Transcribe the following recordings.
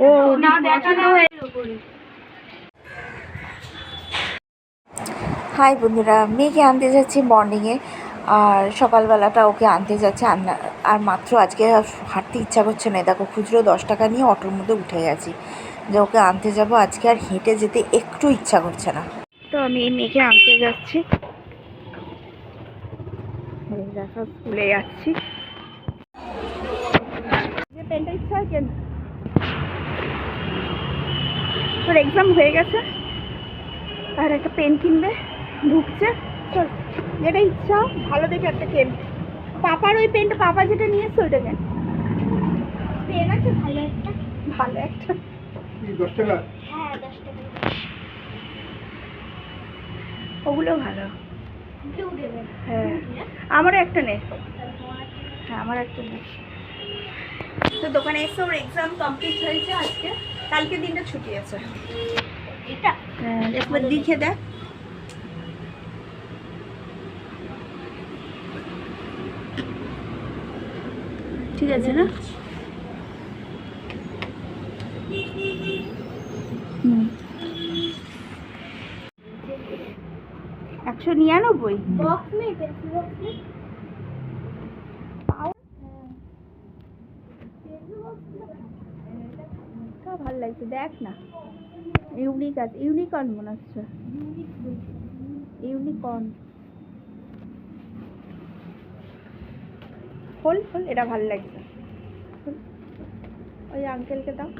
ও পছন্দ হয়ে। হাই বন্ধুরা, মেয়েকে আনতে যাচ্ছি মর্নিংয়ে, আর সকালবেলাটা ওকে আনতে যাচ্ছে। আর মাত্র আজকে হাঁটতে ইচ্ছা করছে না, দেখো খুচরো 10 টাকা নিয়ে অটোর মধ্যে উঠে গেছি যে ওকে আনতে যাব আজকে, আর হেঁটে যেতে একটু ইচ্ছা করছে না। তো আমি এই মেয়েকে আনতে যাচ্ছি, দেখো স্কুলে যাচ্ছি। পেনটা ইচ্ছা হয় কেন, তোর এক্সাম হয়ে গেছে আর একটা পেন কিনবে, ঢুকছে। চল, যেটা ইচ্ছা ভালো দেখে একটা কেন। পাপার ওই পেনটা, পাপা যেটা নিয়ে এসছে ওইটা কেন। পেন আছে ভালো একটা, ভালো একটা 10 টাকা। হ্যাঁ 10 টাকা, ওগুলো ভালো। হ্যাঁ আমারও একটা নে, হ্যাঁ আমার একটা নে। তো দোকানে এসে ওর এক্সাম কমপ্লিট হয়েছে আজকে, কালকে দিনটা ছুটি আছে। এটা হ্যাঁ একবার লিখে দেখ। ঠিক আছে না? 199 বক্স নেই, পেন্সিল বক্স নেই। ভালো লাগছে, দেখ না, ইউনিক আছে, ইউনিকর্ন মনে হচ্ছে, ইউনিকর্ন। খোল খোল, এটা ভালো লাগছে। ওই আঙ্কেলকে দাও,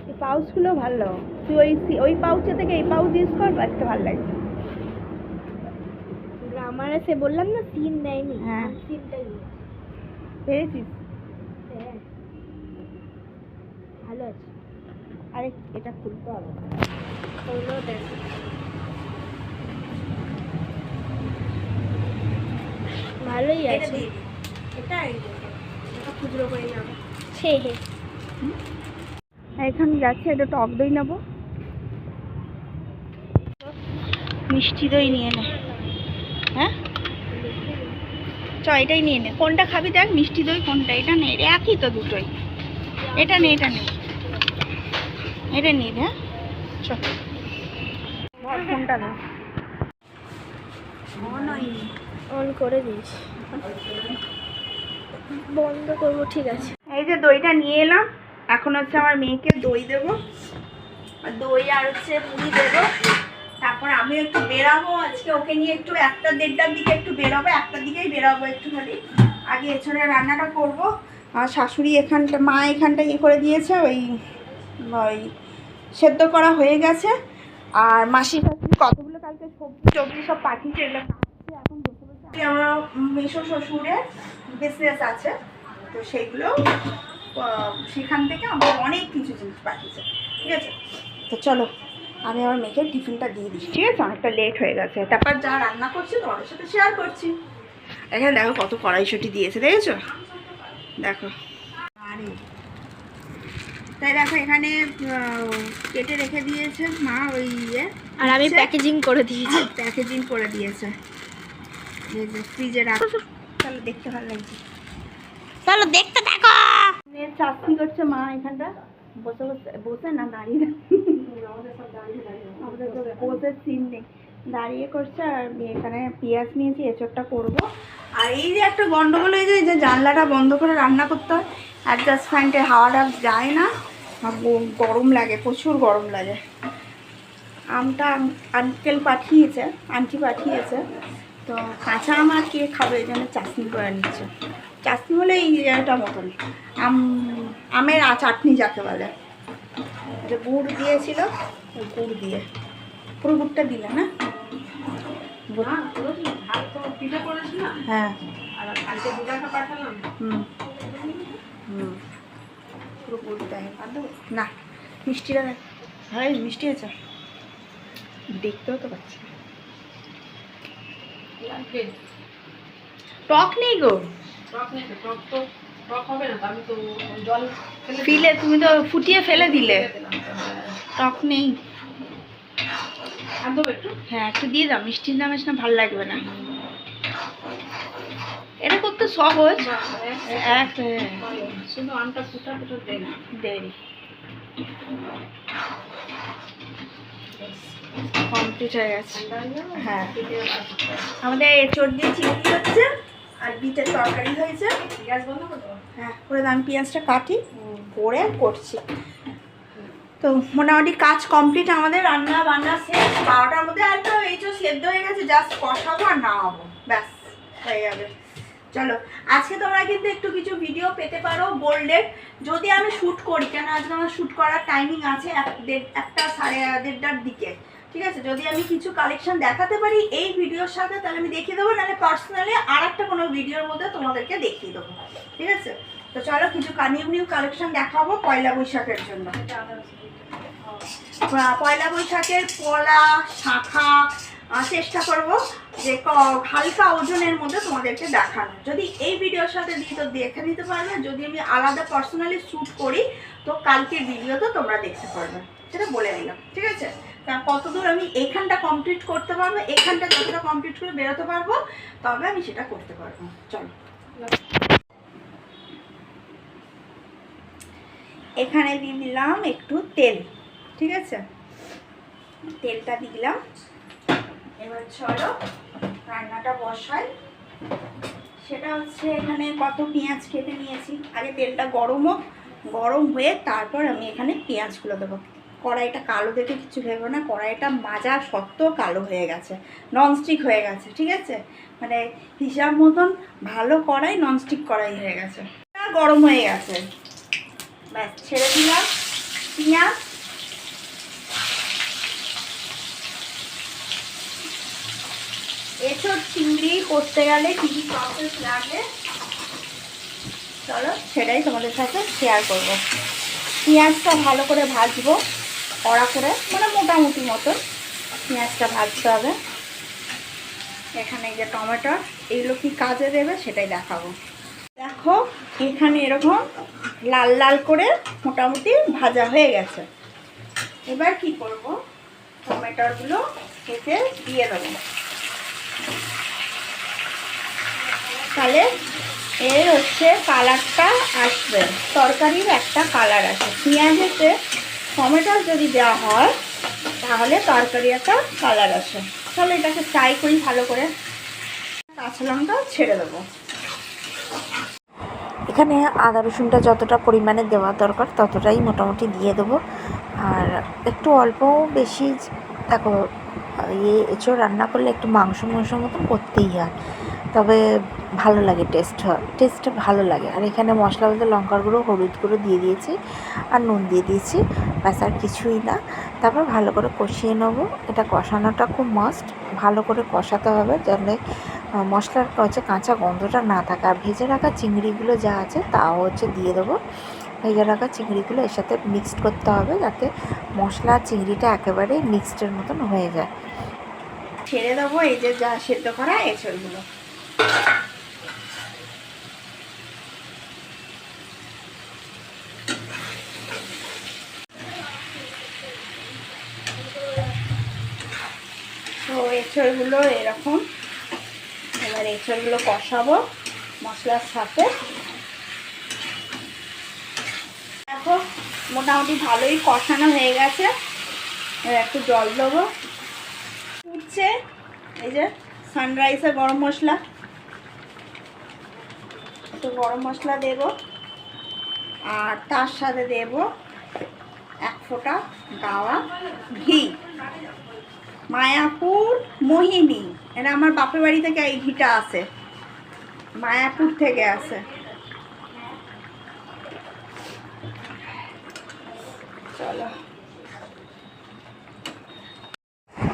এই পাউচগুলো ভালো। তুই ওই পাউচে থেকে এই পাউচ ইউজ কর, আজকে ভালো লাগছে। আমার সে বললাম না সিন নেয়নি, হ্যাঁ সিনটাই পেয়েছিস। হ্যাঁ ভালো আছে। আরে এটা খুলতে হবে, খুললেও দেখ ভালোই আছে। এটা খুচরো করে যাবো, এখানে যাচ্ছে। এটা টক দই নেবো, মিষ্টি দই নিয়ে নে। হ্যাঁ চ, এটাই নিয়ে নে। কোনটা খাবি দেখ, মিষ্টি দই কোনটা? এটা নে, একই তো দুটোই। এটা নে, এটা নে, এটা নিয়ে নে। হ্যাঁ চ, ফোনটা দাও। অন করে দিস, বন্ধ করবো। ঠিক আছে, এই যে দইটা নিয়ে এলাম। এখন হচ্ছে আমার মেয়েকে দই দেবো, দই আর হচ্ছে মুড়ি দেবো। তারপর আমি একটু বেরাবো আজকে, ওকে নিয়ে একটু 1টা 1:30টার দিকে একটু বেরোবো, 1টার দিকেই বেরোবো একটুখানি। আগে এছাড়া রান্নাটা করবো। আর শাশুড়ি এখানটা, মা এখানটা ইয়ে করে দিয়েছে, ওই ওই সেদ্ধ করা হয়ে গেছে। আর মাসি শাশুড়ি কতগুলো কালকে সবজি টবজি সব পাঠিয়েছে, এগুলো কাটছে এখন বসে বসে। আমার মেসো শ্বশুরের বিজনেস আছে, তো সেইগুলো সেখান থেকে আমার অনেক কিছু জিনিস পাঠিয়েছে। ঠিক আছে, তো চলো আমি আমার মেয়েকে টিফিনটা দিয়ে দিচ্ছি। ঠিক আছে, অনেকটা লেট হয়ে গেছে। তারপর যা রান্না করছি তোমাদের সাথে শেয়ার করছি। এখানে দেখো কত কড়াইশুঁটি দিয়েছে, দেখেছো? দেখো, আরে তাই দেখো এখানে কেটে রেখে দিয়েছে মা ওই ইয়ে, আর আমি প্যাকেজিং করে দিয়েছি, প্যাকেজিং করে দিয়েছে ফ্রিজে রাখো। চলো দেখতে ভালো লাগছে, চলো দেখতে দেখো। চাটনি করছে মা এখানটা বসে বসে, বসে না দাঁড়িয়ে, আমাদের তো বসে সিন নেই, দাঁড়িয়ে করছে। আর এখানে পেঁয়াজ নিয়েছি, এঁচোড়টা করবো। আর এই যে একটা গন্ডগোল হয়ে যায় যে জানলাটা বন্ধ করে রান্না করতে হয়, অ্যাডজাস্ট ফ্যানটে হাওয়াটা যায় না, গরম লাগে, প্রচুর গরম লাগে। আমটা আঙ্কেল পাঠিয়েছে, আন্টি পাঠিয়েছে, তো কাঁচা আম আর কে খাবে, এই জন্য চাটনি করে নিচ্ছে। চাটনি বলে এই এটা মতন আমের চাটনি যাকে বলে, যে গুড় দিয়েছিল, ওই গুড় দিয়ে, পুরো গুড়টা দিলে না? হ্যাঁ পুরো গুড় দেয় না। মিষ্টিটা ভালো, মিষ্টি আছে, দেখতেও তো পাচ্ছি। টক নেই গো, ফিলে তুমি তো ফুটিয়ে ফেলে দিলে, টক নেই। হ্যাঁ একটু দিয়ে দাও, মিষ্টির দাম এসে ভালো লাগবে না। এটা করতে সহজ, শুধু আমটা ফুটাতে তো দেরি। কমপ্লিট হয়ে গেছে। হ্যাঁ, আমাদের এঁচড় দিয়ে চিংড়ি হচ্ছে আর বিটের তরকারি হয়েছে। গ্যাস বন্ধ করবো? হ্যাঁ, করে আমি পেঁয়াজটা কাটি করে করছি। তো মোটামুটি কাজ কমপ্লিট, আমাদের রান্না বান্না শেষ 12টার মধ্যে। আর তো এঁচড় সেদ্ধ হয়ে গেছে, জাস্ট কষাবো আর নামাবো, ব্যাস হয়ে যাবে। চলো, আজকে তোমরা কিন্তু একটু কিছু ভিডিও পেতে পারো বোল্ডের, যদি আমি শ্যুট করি, কেন আজকে আমার শ্যুট করার টাইমিং আছে 1টা সাড়ে 1:30টার দিকে, ঠিক আছে? যদি আমি কিছু কালেকশন দেখাতে পারি এই ভিডিওর সাথে তাহলে আমি দেখিয়ে দেবো, নাহলে পার্সোনালি আর একটা কোনো ভিডিওর মধ্যে তোমাদেরকে দেখিয়ে দেবো, ঠিক আছে? তো চলো, কিছু নিউ কালেকশন দেখাবো পয়লা বৈশাখের জন্য। পয়লা বৈশাখের পলা শাখা চেষ্টা করব যে হালকা ওজনের মধ্যে তোমাদেরকে দেখানো। যদি এই ভিডিওর সাথে দিই তো দেখে নিতে পারবে, যদি আমি আলাদা পার্সোনালি শ্যুট করি তো কালকের ভিডিওতে তোমরা দেখতে পারবে, সেটা বলে দিলাম, ঠিক আছে? তা কতদূর আমি এইখানটা কমপ্লিট করতে পারবো, এইখানটা যতটা কমপ্লিট করে বেরোতে পারবো তবে আমি সেটা করতে পারবো। চলো, এখানে দিয়ে দিলাম একটু তেল, ঠিক আছে? তেলটা দিলাম। এবার চলো রান্নাটা বসাই। সেটা হচ্ছে এখানে কত পেঁয়াজ কেটে নিয়েছি, আগে তেলটা গরম হয়ে তারপর আমি এখানে পেঁয়াজগুলো দেবো। কড়াইটা কালো দেখে কিছু ভেবো না, কড়াইটা মাজা সত্ত্বেও কালো হয়ে গেছে, ননস্টিক হয়ে গেছে, ঠিক আছে? মানে হিসাব মতন ভালো কড়াই, ননস্টিক কড়াই হয়ে গেছে, গরম হয়ে গেছে। ব্যাস, ছেড়ে দিলাম পেঁয়াজ। এঁচড় চিংড়ি করতে গেলে কী কী প্রসেস লাগে চলো সেটাই তোমাদের সাথে শেয়ার করব। পেঁয়াজটা ভালো করে ভাজবো, কড়া করে, মানে মোটামুটি মতন পেঁয়াজটা ভাজতে হবে। এখানে যে টমেটো, এগুলো কি কাজে দেবে সেটাই দেখাবো। দেখো এখানে এরকম লাল লাল করে মোটামুটি ভাজা হয়ে গেছে। এবার কি করব, টমেটোগুলো কেটে দিয়ে দেবো, তাহলে এর হচ্ছে কালারটা আসবে, তরকারির একটা কালার আসে। পেঁয়াজেতে টমেটো যদি দেওয়া হয় তাহলে তরকারি একটা কালার আসে। তাহলে এটাকে ফ্রাই করি ভালো করে, কাঁচা লঙ্কা ছেড়ে দেবো। এখানে আদা রসুনটা যতটা পরিমাণে দেওয়া দরকার ততটাই মোটামুটি দিয়ে দেবো। আর একটু অল্প বেশি, দেখো এঁচড় রান্না করলে একটু মাংস মতন করতেই হয়, তবে ভালো লাগে, টেস্টটা ভালো লাগে। আর এখানে মশলা বলতে লঙ্কার গুঁড়ো, হলুদ গুঁড়ো দিয়ে দিয়েছি আর নুন দিয়ে দিয়েছি, ব্যাস আর কিছুই না। তারপর ভালো করে কষিয়ে নেবো। এটা কষানোটা খুব মাস্ট, ভালো করে কষাতে হবে যাতে মশলার হচ্ছে কাঁচা গন্ধটা না থাকে। আর ভেজে রাখা চিংড়িগুলো যা আছে তাও হচ্ছে দিয়ে দেবো। ভেজে রাখা চিংড়িগুলো এর সাথে মিক্সড করতে হবে যাতে মশলা চিংড়িটা একেবারে মিক্সডের মতন হয়ে যায়। ছেড়ে দেবো এই যে যা সেদ্ধ করা এঁচড়গুলো। তো এঁচড়গুলো এরকম, এবার এঁচড়গুলো কষাবো মশলার সাথে। দেখো মোটামুটি ভালোই কষানো হয়ে গেছে, এবার একটু জল দেবো। উঠছে এই যে সানরাইসের গরম মশলা, একটু গরম মশলা দেব, আর তার সাথে দেব 1 ফোঁটা গাওয়া ঘি। মায়াপুর মোহিনী, এটা আমার বাপের বাড়ি থেকে এই ঘিটা আসে, মায়াপুর থেকে আসে। চলো,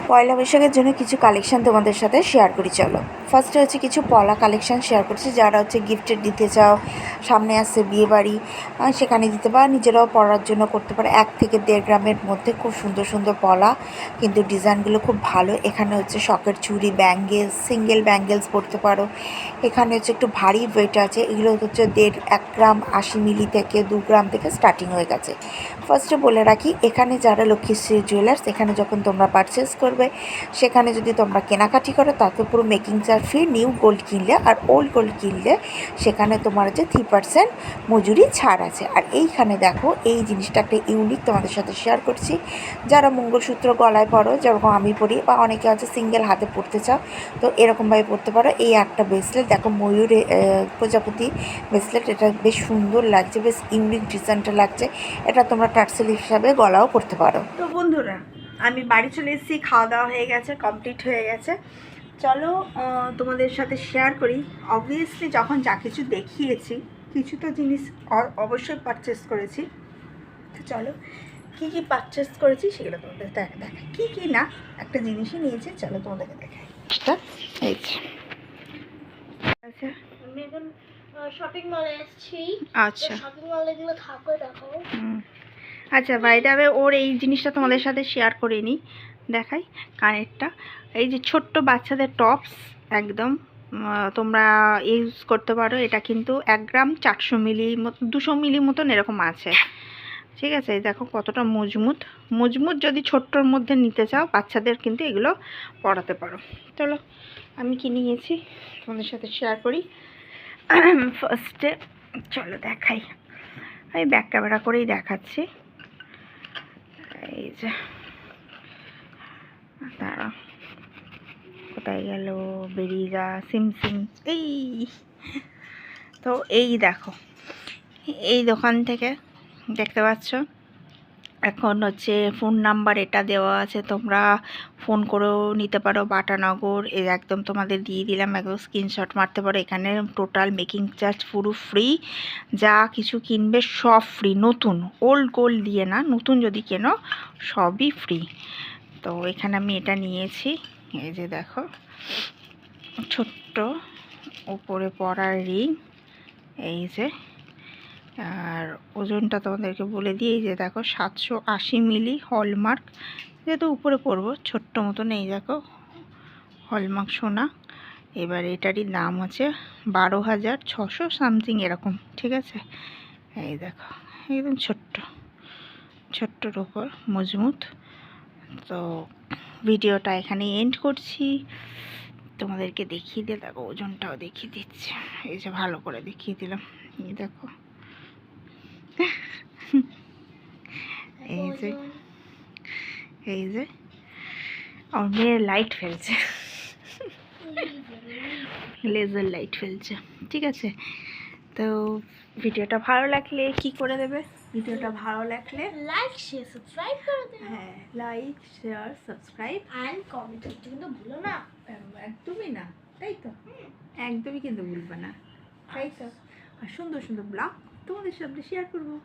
পয়লা বৈশাখের জন্য কিছু কালেকশান তোমাদের সাথে শেয়ার করি। চলো, ফার্স্টে হচ্ছে কিছু পলা কালেকশান শেয়ার করছি, যারা হচ্ছে গিফটের দিতে চাও, সামনে আসছে বিয়েবাড়ি, সেখানে দিতে পারো, নিজেরাও পরার জন্য করতে পারো। 1 থেকে 1.5 গ্রামের মধ্যে খুব সুন্দর সুন্দর পলা, কিন্তু ডিজাইনগুলো খুব ভালো। এখানে হচ্ছে শখের চুড়ি, ব্যাঙ্গেলস, সিঙ্গেল ব্যাঙ্গেলস পরতে পারো। এখানে হচ্ছে একটু ভারী ওয়েট আছে, এগুলো হচ্ছে 1.5 গ্রাম 80 মিলি থেকে 2 গ্রাম থেকে স্টার্টিং হয়ে গেছে। ফার্স্টে বলে রাখি, এখানে যারা লক্ষ্মীশ্রী জুয়েলার্স, এখানে যখন তোমরা পারচেস করবে করবে। সেখানে যদি তোমরা কেনাকাটি করো তাতে পুরো making charge free. New gold কিনলে আর ওল্ড গোল্ড কিনলে সেখানে তোমার হচ্ছে 3% মজুরি ছাড় আছে। আর এইখানে দেখো এই জিনিসটা একটা ইউনিক তোমাদের সাথে শেয়ার করছি। যারা মঙ্গলসূত্র গলায় পরো, যেরকম আমি পরি, বা অনেকে আছে সিঙ্গেল হাতে পরতে চাও, তো এরকমভাবে পরতে পারো। এই একটা ব্রেসলেট দেখো, ময়ূর প্রজাপতি ব্রেসলেট, এটা বেশ সুন্দর লাগছে, বেশ ইউনিক ডিজাইনটা লাগছে। এটা তোমরা টার্সেল হিসাবে গলাও করতে পারো। তো বন্ধুরা, আমি বাড়ি চলে এসেছি, খাওয়া দাওয়া হয়ে গেছে, কমপ্লিট হয়ে গেছে। চলো তোমাদের সাথে শেয়ার করি। অবভিয়াসলি যখন যা কিছু দেখিয়েছি, কিছু তো জিনিস অবশ্যই পারচেস করেছি। তো চলো কী কী পারচেস করেছি সেগুলো তোমাদের দেখাই। কী কী না, একটা জিনিসই নিয়েছি, চলো তোমাদেরকে দেখাই। এই যে আচ্ছা আমি এখন শপিং মলে এসেছি। আচ্ছা শপিং মলে গুলো থাকো দেখো। আচ্ছা, বাইরে ওর এই জিনিসটা তোমাদের সাথে শেয়ার করে নিই, দেখাই কানেরটা। এই যে ছোট্ট বাচ্চাদের টপস, একদম তোমরা ইউজ করতে পারো। এটা কিন্তু 1 গ্রাম 400 মিলি 200 মিলি মতন এরকম আছে, ঠিক আছে। এই দেখো কতটা মজবুত মজবুত। যদি ছোট্টর মধ্যে নিতে চাও বাচ্চাদের, কিন্তু এগুলো পরাতে পারো। চলো আমি কি নিয়েছি তোমাদের সাথে শেয়ার করি। ফার্স্টে চলো দেখাই, আমি ব্যাক ক্যামেরা করেই দেখাচ্ছি। এই যে তারা কোথায় গেল, বেরিয়ে যা সিমসিম। এই তো এই দেখো, এই দোকান থেকে দেখতে পাচ্ছ, এখন হচ্ছে ফোন নাম্বার এটা দেওয়া আছে, তোমরা ফোন করেও নিতে পারো। বাটানগর, এই একদম তোমাদের দিয়ে দিলাম, একদম স্ক্রিনশট মারতে পারো। এখানে টোটাল মেকিং চার্জ পুরো ফ্রি, যা কিছু কিনবে সব ফ্রি। নতুন ওল্ড গোল্ড দিয়ে না, নতুন যদি কেনো সবই ফ্রি। তো এখানে আমি এটা নিয়েছি। এই যে দেখো ছোট্ট উপরে পরার রিং, এই যে। আর ওজনটা তোমাদেরকে বলে দিই, এই যে দেখো 780 মিলি হলমার্ক, যেহেতু উপরে পরবো ছোট্ট মতন। এই দেখো হলমার্ক সোনা। এবার এটারই দাম আছে 12,600 সামথিং এরকম, ঠিক আছে। এই দেখো একদম ছোট্ট ছোট্টর ওপর মজবুত। তো ভিডিওটা এখানে এন্ড করছি, তোমাদেরকে দেখিয়ে দিয়ে দেখো ওজনটাও দেখিয়ে দিচ্ছি। এই যে ভালো করে দেখিয়ে দিলাম, এই দেখো। এই যে আমার মেয়ের লাইট ফেলছে, লেজার লাইট ফেলছে, ঠিক আছে। তো ভিডিওটা ভালো লাগলে কি করে দেবে, ভিডিওটা ভালো লাগলে লাইক শেয়ার সাবস্ক্রাইব করে দেবে। হ্যাঁ, like share subscribe and comment করতে কিন্তু ভুলো না। একদমই না, তাই তো, একদমই কিন্তু ভুলবে না, তাই তো। আর সুন্দর সুন্দর ব্লগ তোমাদের সাথে শেয়ার করবো।